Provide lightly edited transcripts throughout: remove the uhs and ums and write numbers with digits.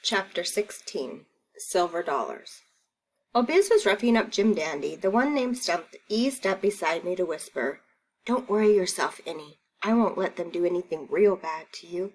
Chapter 16 Silver Dollars. While Biz was roughing up Jim Dandy, the one named Stump eased up beside me to whisper, "Don't worry yourself any. I won't let them do anything real bad to you."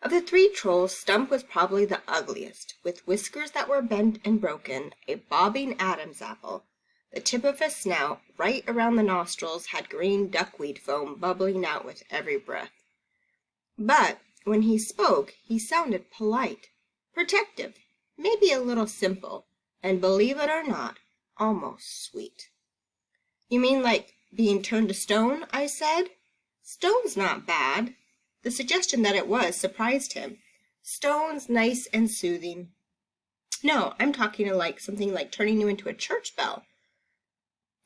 Of the three trolls, Stump was probably the ugliest, with whiskers that were bent and broken, a bobbing Adam's apple. The tip of his snout, right around the nostrils, had green duckweed foam bubbling out with every breath. But when he spoke, he sounded polite, protective, maybe a little simple, and believe it or not, almost sweet. "You mean like being turned to stone?" I said. "Stone's not bad." The suggestion that it was surprised him. "Stone's nice and soothing." "No, I'm talking like something like turning you into a church bell.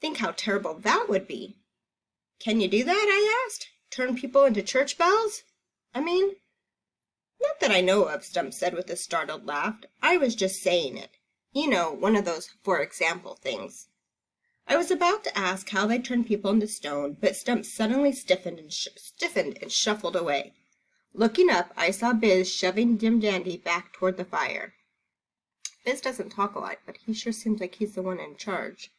Think how terrible that would be." "Can you do that?" I asked. "Turn people into church bells? I mean—" "Not that I know of," Stump said with a startled laugh. "I was just saying it. You know, one of those for example things." I was about to ask how they turned people into stone, but Stump suddenly stiffened and shuffled away. Looking up, I saw Biz shoving Jim Dandy back toward the fire. Biz doesn't talk a lot, but he sure seems like he's the one in charge.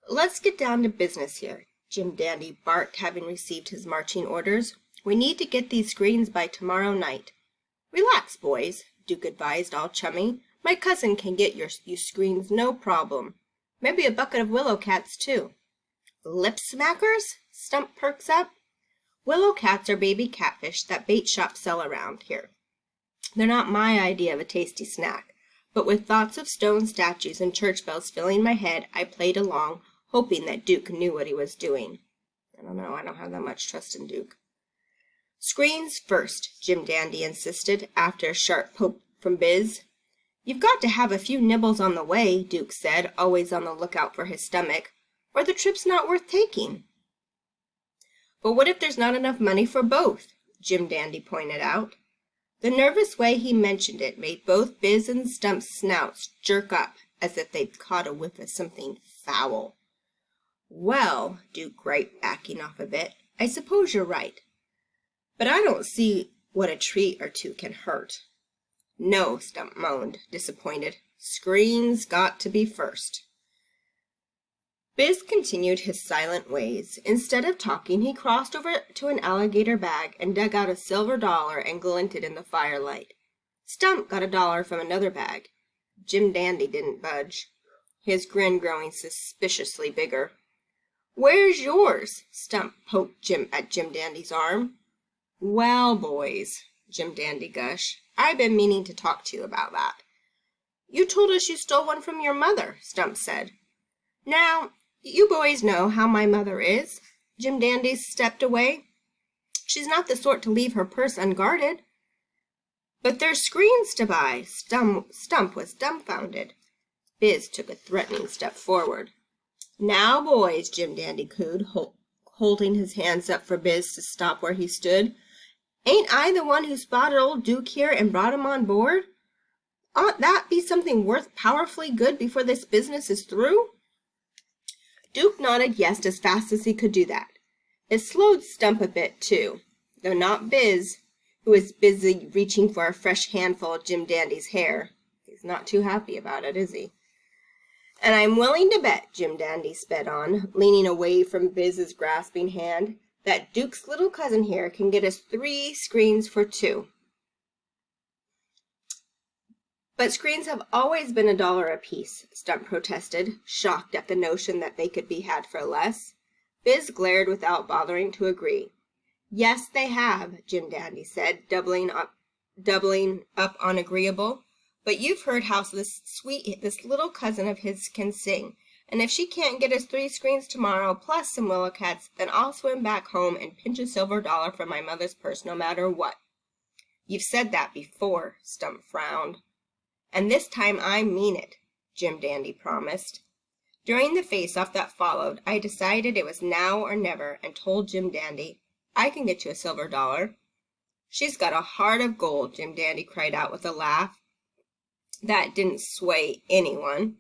"Let's get down to business here," Jim Dandy barked, having received his marching orders. "We need to get these screens by tomorrow night." "Relax, boys," Duke advised, all chummy. "My cousin can get you screens no problem. Maybe a bucket of willow cats, too." "Lip smackers?" Stump perks up. "Willow cats are baby catfish that bait shops sell around here. They're not my idea of a tasty snack, but with thoughts of stone statues and church bells filling my head, I played along, hoping that Duke knew what he was doing. I don't know, I don't have that much trust in Duke. "Screens first," Jim Dandy insisted, after a sharp poke from Biz. "You've got to have a few nibbles on the way," Duke said, always on the lookout for his stomach, "or the trip's not worth taking." "But what if there's not enough money for both?" Jim Dandy pointed out. The nervous way he mentioned it made both Biz and Stump's snouts jerk up, as if they'd caught a whiff of something foul. "Well," Duke griped, backing off a bit, "I suppose you're right. But I don't see what a treat or two can hurt." "No," Stump moaned, disappointed. "Screens got to be first." Biz continued his silent ways. Instead of talking, he crossed over to an alligator bag and dug out a silver dollar and glinted in the firelight. Stump got $1 from another bag. Jim Dandy didn't budge, his grin growing suspiciously bigger. "Where's yours?" Stump poked at Jim Dandy's arm. "Well, boys," Jim Dandy gushed, "I've been meaning to talk to you about that." "You told us you stole one from your mother," Stump said. "Now, you boys know how my mother is." Jim Dandy stepped away. "She's not the sort to leave her purse unguarded." "But there's screens to buy." Stump was dumbfounded. Biz took a threatening step forward. "Now, boys," Jim Dandy cooed, holding his hands up for Biz to stop where he stood. "Ain't I the one who spotted old Duke here and brought him on board? Ought that be something worth powerfully good before this business is through?" Duke nodded yes as fast as he could do that. It slowed Stump a bit, too, though not Biz, who was busy reaching for a fresh handful of Jim Dandy's hair. He's not too happy about it, is he? "And I'm willing to bet," Jim Dandy sped on, leaning away from Biz's grasping hand, "that Duke's little cousin here can get us 3 screens for 2. "But screens have always been $1 apiece," Stump protested, shocked at the notion that they could be had for less. Biz glared without bothering to agree. "Yes, they have," Jim Dandy said, doubling up on agreeable. "But you've heard how this little cousin of his can sing, and if she can't get us 3 screens tomorrow, plus some willow cats, then I'll swim back home and pinch a silver dollar from my mother's purse no matter what." "You've said that before," Stump frowned. "And this time I mean it," Jim Dandy promised. During the face-off that followed, I decided it was now or never and told Jim Dandy, "I can get you a silver dollar." "She's got a heart of gold," Jim Dandy cried out with a laugh that didn't sway anyone,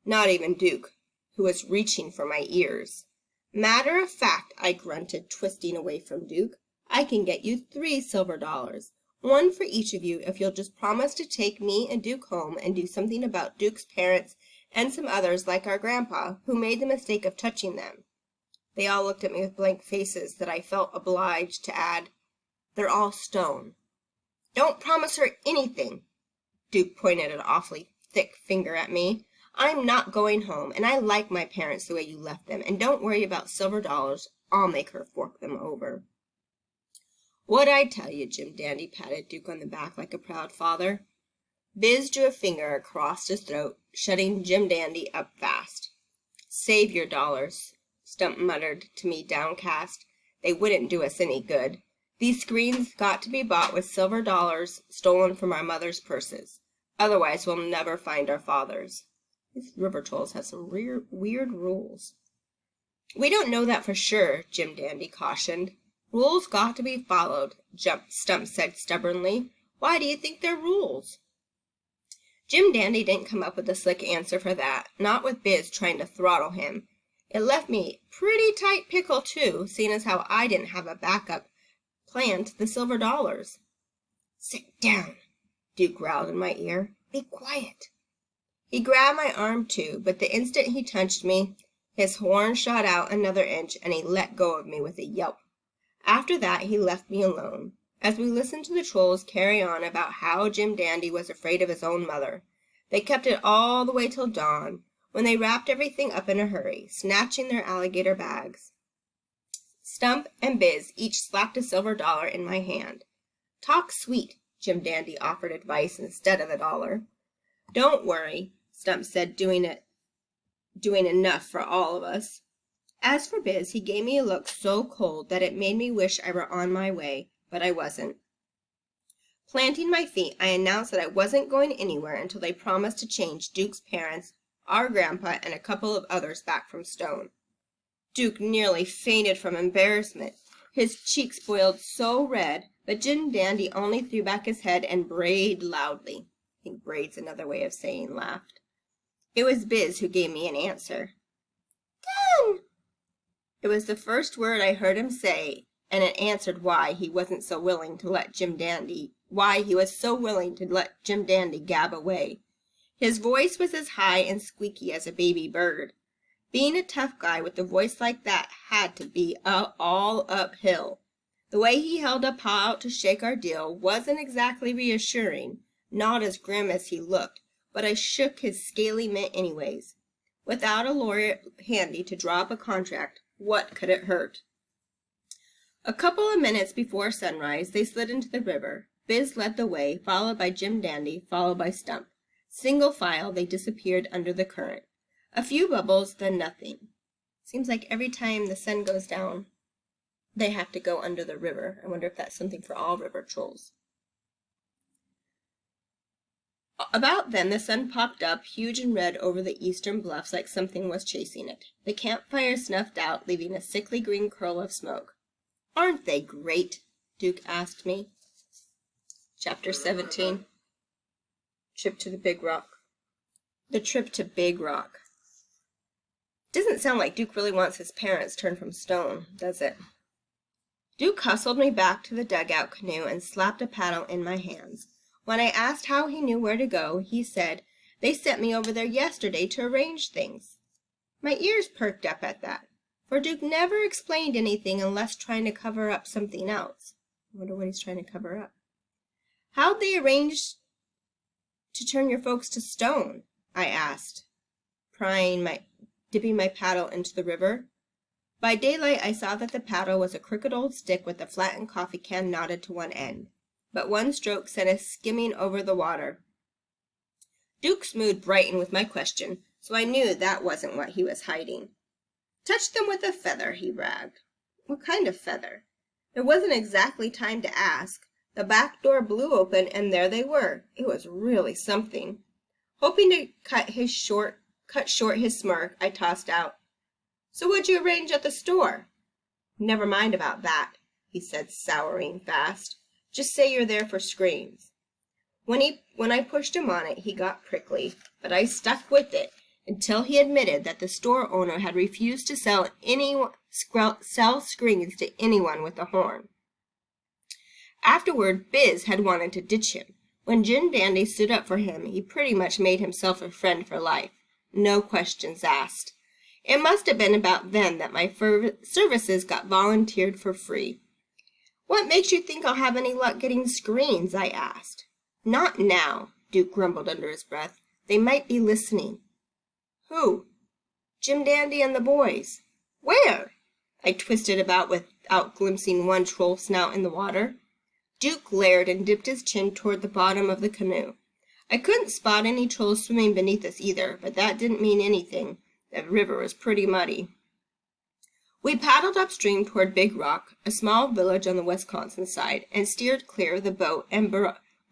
not even Duke, who was reaching for my ears. "Matter of fact," I grunted, twisting away from Duke, "I can get you 3 silver dollars. One for each of you if you'll just promise to take me and Duke home and do something about Duke's parents and some others like our grandpa who made the mistake of touching them." They all looked at me with blank faces that I felt obliged to add, "They're all stone." "Don't promise her anything." Duke pointed an awfully thick finger at me. "I'm not going home, and I like my parents the way you left them, and don't worry about silver dollars. I'll make her fork them over." "What'd I tell you?" Jim Dandy patted Duke on the back like a proud father. Biz drew a finger across his throat, shutting Jim Dandy up fast. "Save your dollars," Stump muttered to me downcast. "They wouldn't do us any good. These screens got to be bought with silver dollars stolen from our mother's purses. Otherwise we'll never find our fathers." These river trolls have some weird rules. "We don't know that for sure," Jim Dandy cautioned. "Rules got to be followed," Stump said stubbornly. "Why do you think they're rules?" Jim Dandy didn't come up with a slick answer for that, not with Biz trying to throttle him. It left me pretty tight pickle, too, seeing as how I didn't have a backup plan to the silver dollars. "Sit down," Duke growled in my ear. "Be quiet." He grabbed my arm, too, but the instant he touched me, his horn shot out another inch, and he let go of me with a yelp. After that, he left me alone, as we listened to the trolls carry on about how Jim Dandy was afraid of his own mother. They kept it all the way till dawn, when they wrapped everything up in a hurry, snatching their alligator bags. Stump and Biz each slapped a silver dollar in my hand. "Talk sweet," Jim Dandy offered advice instead of a dollar. "Don't worry," Stump said, doing enough for all of us. As for Biz, he gave me a look so cold that it made me wish I were on my way, but I wasn't. Planting my feet, I announced that I wasn't going anywhere until they promised to change Duke's parents, our grandpa, and a couple of others back from Stone. Duke nearly fainted from embarrassment. His cheeks boiled so red, but Jim Dandy only threw back his head and brayed loudly. I think braid's another way of saying laughed. It was Biz who gave me an answer. "Done!" It was the first word I heard him say, and it answered why he was so willing to let Jim Dandy gab away. His voice was as high and squeaky as a baby bird. Being a tough guy with a voice like that had to be all uphill. The way he held a paw out to shake our deal wasn't exactly reassuring, not as grim as he looked, but I shook his scaly mitt anyways. Without a lawyer handy to draw up a contract, what could it hurt? A couple of minutes before sunrise, they slid into the river. Biz led the way, followed by Jim Dandy, followed by Stump. Single file, they disappeared under the current. A few bubbles, then nothing. Seems like every time the sun goes down, they have to go under the river. I wonder if that's something for all river trolls. About then, the sun popped up, huge and red, over the eastern bluffs like something was chasing it. The campfire snuffed out, leaving a sickly green curl of smoke. "Aren't they great?" Duke asked me. Chapter 17. Trip to the Big Rock. The trip to Big Rock. Doesn't sound like Duke really wants his parents turned from stone, does it? Duke hustled me back to the dugout canoe and slapped a paddle in my hands. When I asked how he knew where to go, he said, "They sent me over there yesterday to arrange things." My ears perked up at that, for Duke never explained anything unless trying to cover up something else. I wonder what he's trying to cover up. "How'd they arrange to turn your folks to stone?" I asked, dipping my paddle into the river. By daylight, I saw that the paddle was a crooked old stick with a flattened coffee can knotted to one end, but one stroke sent us skimming over the water. Duke's mood brightened with my question, so I knew that wasn't what he was hiding. "Touch them with a feather," he bragged. What kind of feather? There wasn't exactly time to ask. The back door blew open, and there they were. It was really something. Hoping to cut short his smirk, I tossed out, "So what'd you arrange at the store?" "Never mind about that," he said, souring fast. "Just say you're there for screens." When I pushed him on it, he got prickly, but I stuck with it until he admitted that the store owner had refused to sell screens to anyone with a horn. Afterward, Biz had wanted to ditch him. When Jim Dandy stood up for him, he pretty much made himself a friend for life. No questions asked. It must have been about then that my services got volunteered for free. "What makes you think I'll have any luck getting screens?" I asked. "Not now," Duke grumbled under his breath. "They might be listening." "Who?" "Jim Dandy and the boys." "Where?" I twisted about without glimpsing one troll snout in the water. Duke glared and dipped his chin toward the bottom of the canoe. I couldn't spot any trolls swimming beneath us either, but that didn't mean anything. The river was pretty muddy. We paddled upstream toward Big Rock, a small village on the Wisconsin side, and steered clear of the boat and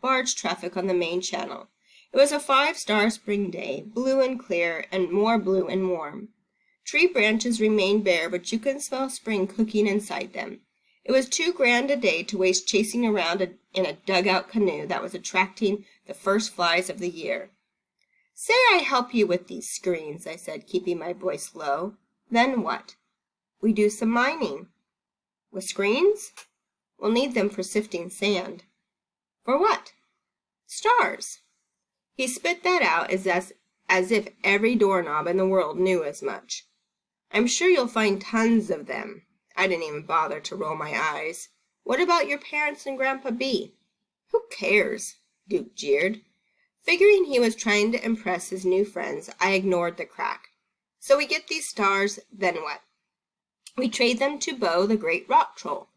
barge traffic on the main channel. It was a 5-star spring day, blue and clear, and more blue and warm. Tree branches remained bare, but you could smell spring cooking inside them. It was too grand a day to waste chasing around in a dugout canoe that was attracting the first flies of the year. "Say I help you with these screens," I said, keeping my voice low. "Then what?" "We do some mining." "With screens?" "We'll need them for sifting sand." "For what?" "Stars." He spit that out as if every doorknob in the world knew as much. "I'm sure you'll find tons of them." I didn't even bother to roll my eyes. "What about your parents and Grandpa B?" "Who cares?" Duke jeered. Figuring he was trying to impress his new friends, I ignored the crack. "So we get these stars, then what?" "We trade them to Bo, the great rock troll."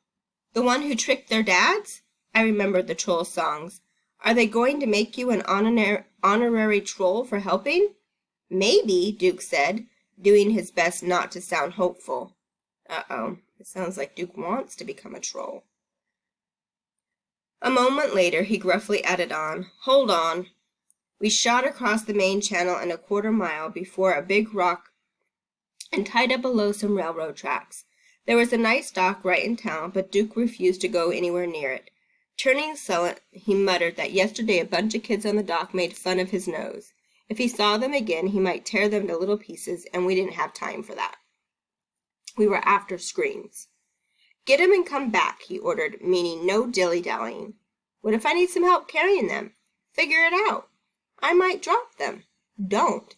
"The one who tricked their dads?" I remembered the troll songs. "Are they going to make you an honorary troll for helping?" "Maybe," Duke said, doing his best not to sound hopeful. Uh-oh, it sounds like Duke wants to become a troll. A moment later, he gruffly added on, "Hold on." We shot across the main channel in a quarter-mile before a big rock and tied up below some railroad tracks. There was a nice dock right in town, but Duke refused to go anywhere near it. Turning sullen, he muttered that yesterday a bunch of kids on the dock made fun of his nose. If he saw them again, he might tear them to little pieces, and we didn't have time for that. We were after screens. "Get 'em and come back," he ordered, meaning no dilly-dallying. "What if I need some help carrying them?" "Figure it out." "I might drop them." "Don't."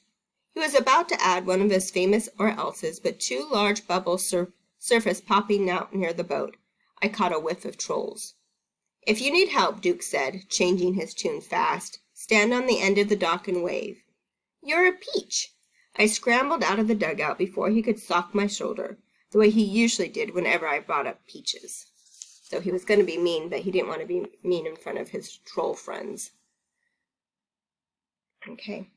He was about to add one of his famous or-elses, but 2 large bubbles surfaced popping out near the boat. I caught a whiff of trolls. "If you need help," Duke said, changing his tune fast, "stand on the end of the dock and wave." "You're a peach." I scrambled out of the dugout before he could sock my shoulder, the way he usually did whenever I brought up peaches. So he was going to be mean, but he didn't want to be mean in front of his troll friends. Okay.